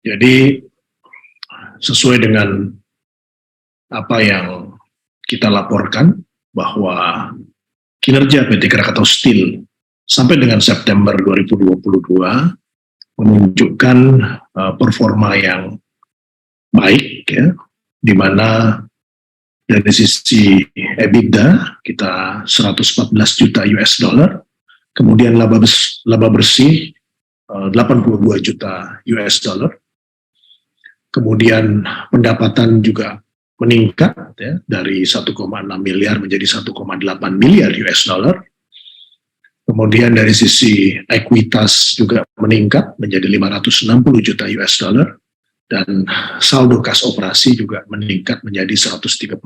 Jadi sesuai dengan apa yang kita laporkan bahwa kinerja PT Krakatau Steel sampai dengan September 2022 menunjukkan performa yang baik, ya, di mana dari sisi EBITDA kita 114 juta US dollar, kemudian laba bersih 82 juta US dollar, kemudian pendapatan juga meningkat, ya, dari 1,6 miliar menjadi 1,8 miliar US dollar. Kemudian dari sisi ekuitas juga meningkat menjadi 560 juta US dollar, dan saldo kas operasi juga meningkat menjadi 138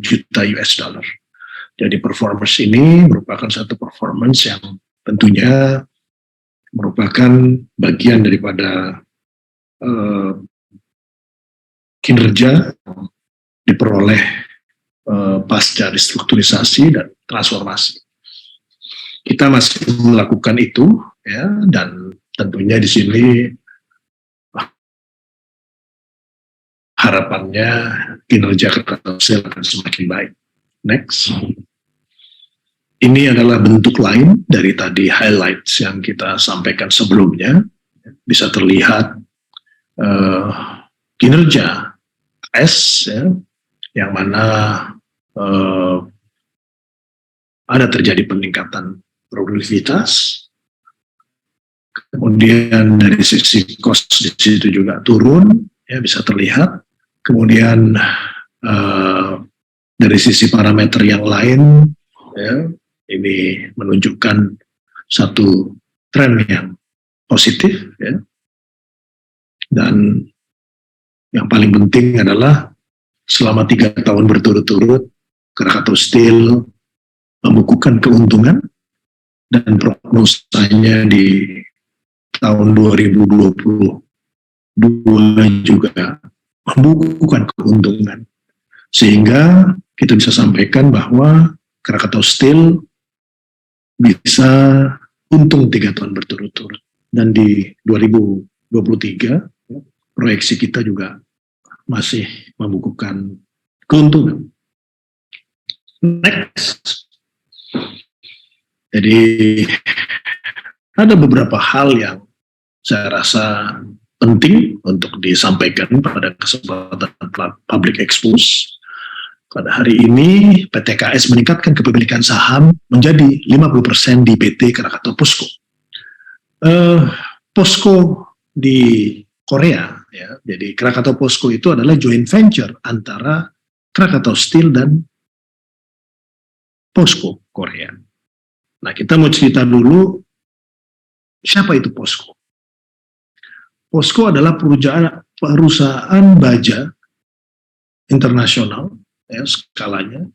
juta US dollar. Jadi performance ini merupakan satu performance yang tentunya merupakan bagian daripada kinerja diperoleh pasca restrukturisasi dan transformasi. Kita masih melakukan itu, ya, dan tentunya di sini harapannya kinerja Krakatau Steel akan semakin baik. Next. Ini adalah bentuk lain dari tadi highlights yang kita sampaikan sebelumnya. Bisa terlihat kinerja S, ya, yang mana ada terjadi peningkatan produktivitas, kemudian dari sisi cost di situ juga turun, ya, bisa terlihat. Kemudian dari sisi parameter yang lain, ya, ini menunjukkan satu tren yang positif, ya. Dan yang paling penting adalah selama 3 tahun berturut-turut Krakatau Steel membukukan keuntungan, dan prognosanya di tahun 2022 juga membukukan keuntungan, sehingga kita bisa sampaikan bahwa Krakatau Steel bisa untung 3 tahun berturut-turut, dan di 2023 proyeksi kita juga masih membukukan keuntungan. Next. Jadi ada beberapa hal yang saya rasa penting untuk disampaikan pada kesempatan public expose. Pada hari ini PT KS meningkatkan kepemilikan saham menjadi 50% di PT Krakatau POSCO. POSCO di Korea, ya. Jadi Krakatau POSCO itu adalah joint venture antara Krakatau Steel dan POSCO Korea. Nah, kita mau cerita dulu siapa itu POSCO. POSCO adalah perusahaan baja internasional, ya, skalanya,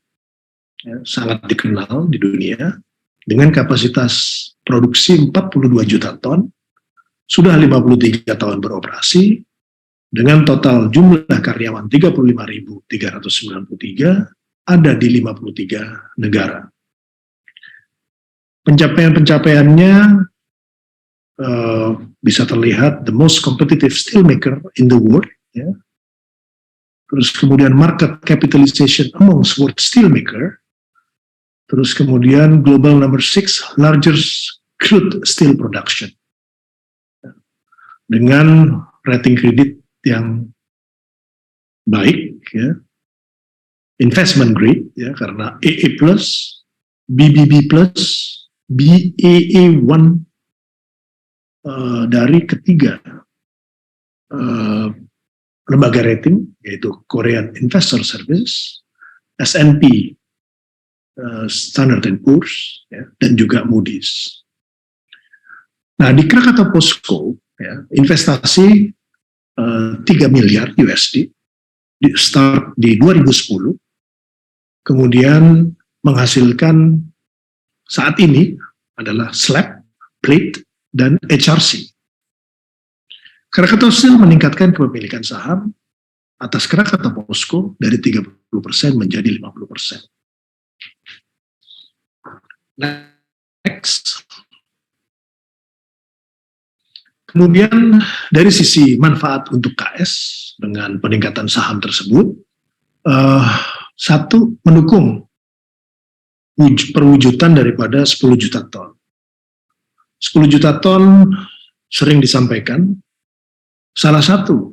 ya, sangat dikenal di dunia, dengan kapasitas produksi 42 juta ton, sudah 53 tahun beroperasi, dengan total jumlah karyawan 35.393, ada di 53 negara. Pencapaian-pencapaiannya bisa terlihat the most competitive steelmaker in the world, ya. Terus kemudian market capitalization amongst world steelmaker, terus kemudian global number 6 largest crude steel production, dengan rating kredit yang baik, ya, investment grade, ya, karena AA+, BBB+, BAA1 dari ketiga lembaga rating, yaitu Korean Investor Service, S&P, Standard & Poor's, ya, dan juga Moody's. Nah, di Krakatau POSCO, ya, investasi 3 miliar USD di start di 2010, kemudian menghasilkan saat ini adalah slab, plate, dan HRC. Krakatau Steel meningkatkan kepemilikan saham atas Krakatau POSCO dari 30% menjadi 50%. Next. Kemudian dari sisi manfaat untuk KS dengan peningkatan saham tersebut, satu, mendukung perwujudan daripada 10 juta ton. 10 juta ton sering disampaikan, salah satu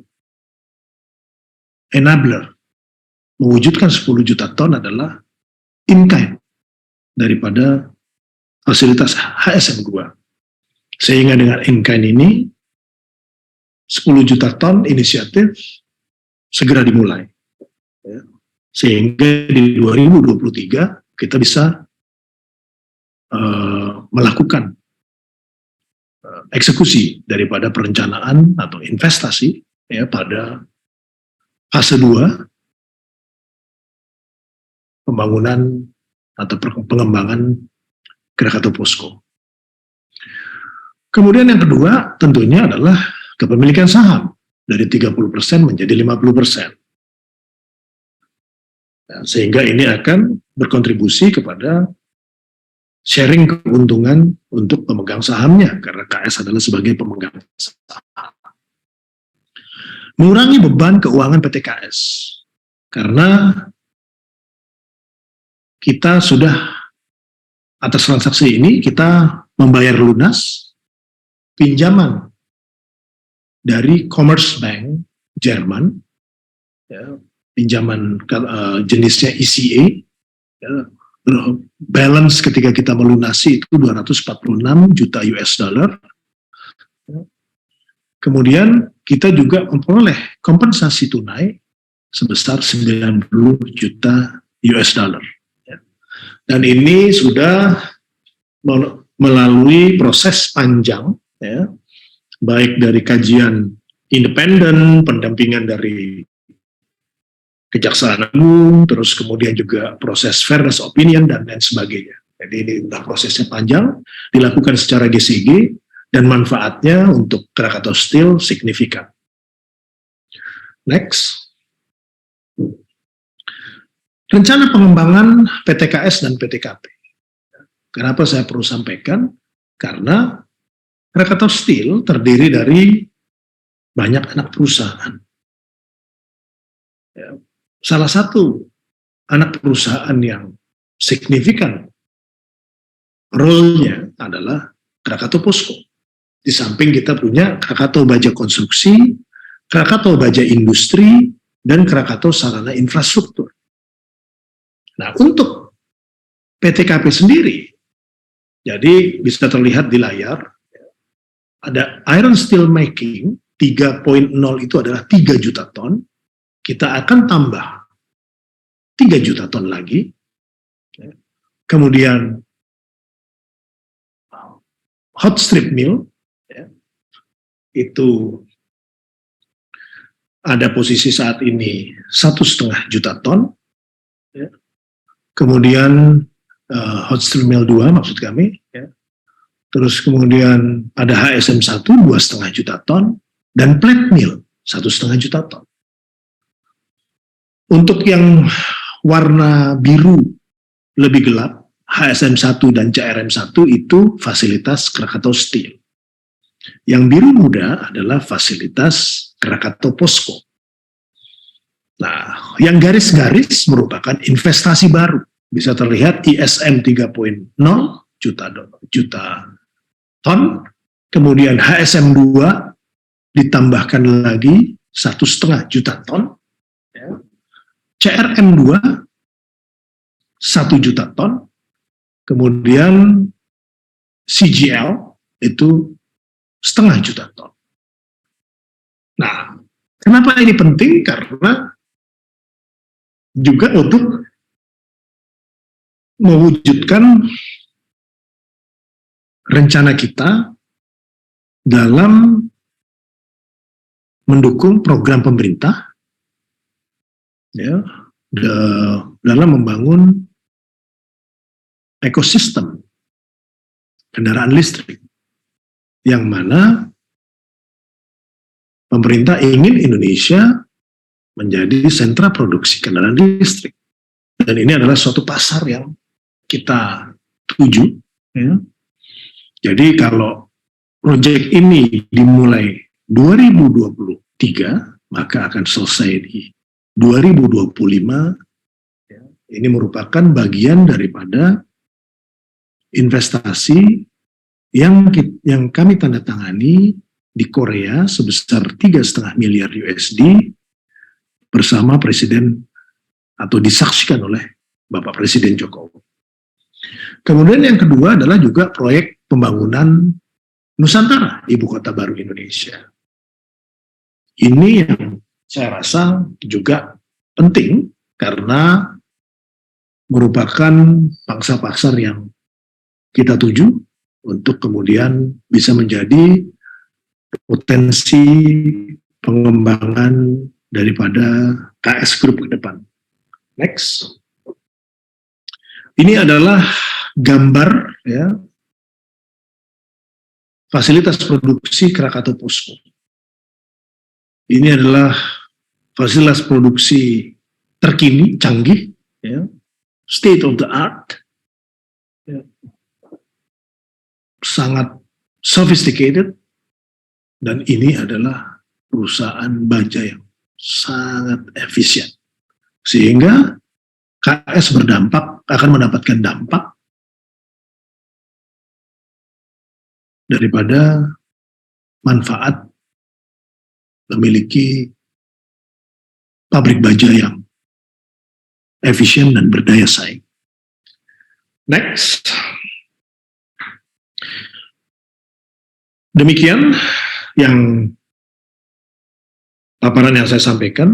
enabler mewujudkan 10 juta ton adalah in-kind daripada fasilitas HSM 2. Sehingga dengan in-kind ini, 10 juta ton inisiatif segera dimulai. Sehingga di 2023 kita bisa melakukan eksekusi daripada perencanaan atau investasi ya pada fase 2 pembangunan atau pengembangan Krakatau Posko. Kemudian yang kedua tentunya adalah kepemilikan saham dari 30% menjadi 50%. Nah, sehingga ini akan berkontribusi kepada sharing keuntungan untuk pemegang sahamnya, karena KS adalah sebagai pemegang saham. Mengurangi beban keuangan PT KS, karena kita sudah atas transaksi ini, kita membayar lunas pinjaman dari Commerzbank Jerman, ya, pinjaman jenisnya ECA, ya, balance ketika kita melunasi itu 246 juta US dollar. Kemudian kita juga memperoleh kompensasi tunai sebesar 90 juta US dollar. Dan ini sudah melalui proses panjang, ya, baik dari kajian independen, pendampingan dari Kejaksaan Agung, terus kemudian juga proses fairness opinion dan lain sebagainya. Jadi ini sudah prosesnya panjang, dilakukan secara GCG, dan manfaatnya untuk Krakatau Steel signifikan. Next. Rencana pengembangan PTKS dan PTKP. Kenapa saya perlu sampaikan? Karena Krakatau Steel terdiri dari banyak anak perusahaan. Ya. Salah satu anak perusahaan yang signifikan role-nya adalah Krakatau Posko. Di samping kita punya Krakatau Baja Konstruksi, Krakatau Baja Industri, dan Krakatau Sarana Infrastruktur. Nah, untuk PTKP sendiri, jadi bisa terlihat di layar, ada iron steel making, 3.0 itu adalah 3 juta ton, kita akan tambah 3 juta ton lagi. Kemudian hot strip mill, ya, itu ada posisi saat ini 1,5 juta ton. Ya. Kemudian hot strip mill 2 maksud kami. Ya. Terus kemudian ada HSM 1 2,5 juta ton dan plate mill 1,5 juta ton. Untuk yang warna biru lebih gelap, HSM 1 dan CRM 1 itu fasilitas Krakatau Steel. Yang biru muda adalah fasilitas Krakatau Posko. Nah, yang garis-garis merupakan investasi baru. Bisa terlihat ISM 3.0 juta ton, kemudian HSM 2 ditambahkan lagi 1,5 juta ton, CRM 2 1 juta ton, kemudian CGL itu 0,5 juta ton. Nah, kenapa ini penting? Karena juga untuk mewujudkan rencana kita dalam mendukung program pemerintah, ya, dalam membangun ekosistem kendaraan listrik, yang mana pemerintah ingin Indonesia menjadi sentra produksi kendaraan listrik. Dan ini adalah suatu pasar yang kita tuju. Ya. Jadi kalau proyek ini dimulai 2023, maka akan selesai di 2025. Ini merupakan bagian daripada investasi yang kami tanda tangani di Korea sebesar 3,5 miliar USD bersama Presiden atau disaksikan oleh Bapak Presiden Jokowi. Kemudian yang kedua adalah juga proyek pembangunan Nusantara, Ibu Kota Baru Indonesia. Ini yang saya rasa juga penting karena merupakan pangsa pasar yang kita tuju untuk kemudian bisa menjadi potensi pengembangan daripada KS Group ke depan. Next. Ini adalah gambar ya, fasilitas produksi Krakatau Posko. Ini adalah fasilitas produksi terkini, canggih, ya, state of the art, ya, sangat sophisticated, dan ini adalah perusahaan baja yang sangat efisien. Sehingga KS akan mendapatkan dampak daripada manfaat memiliki pabrik baja yang efisien dan berdaya saing. Next. Demikian yang paparan yang saya sampaikan.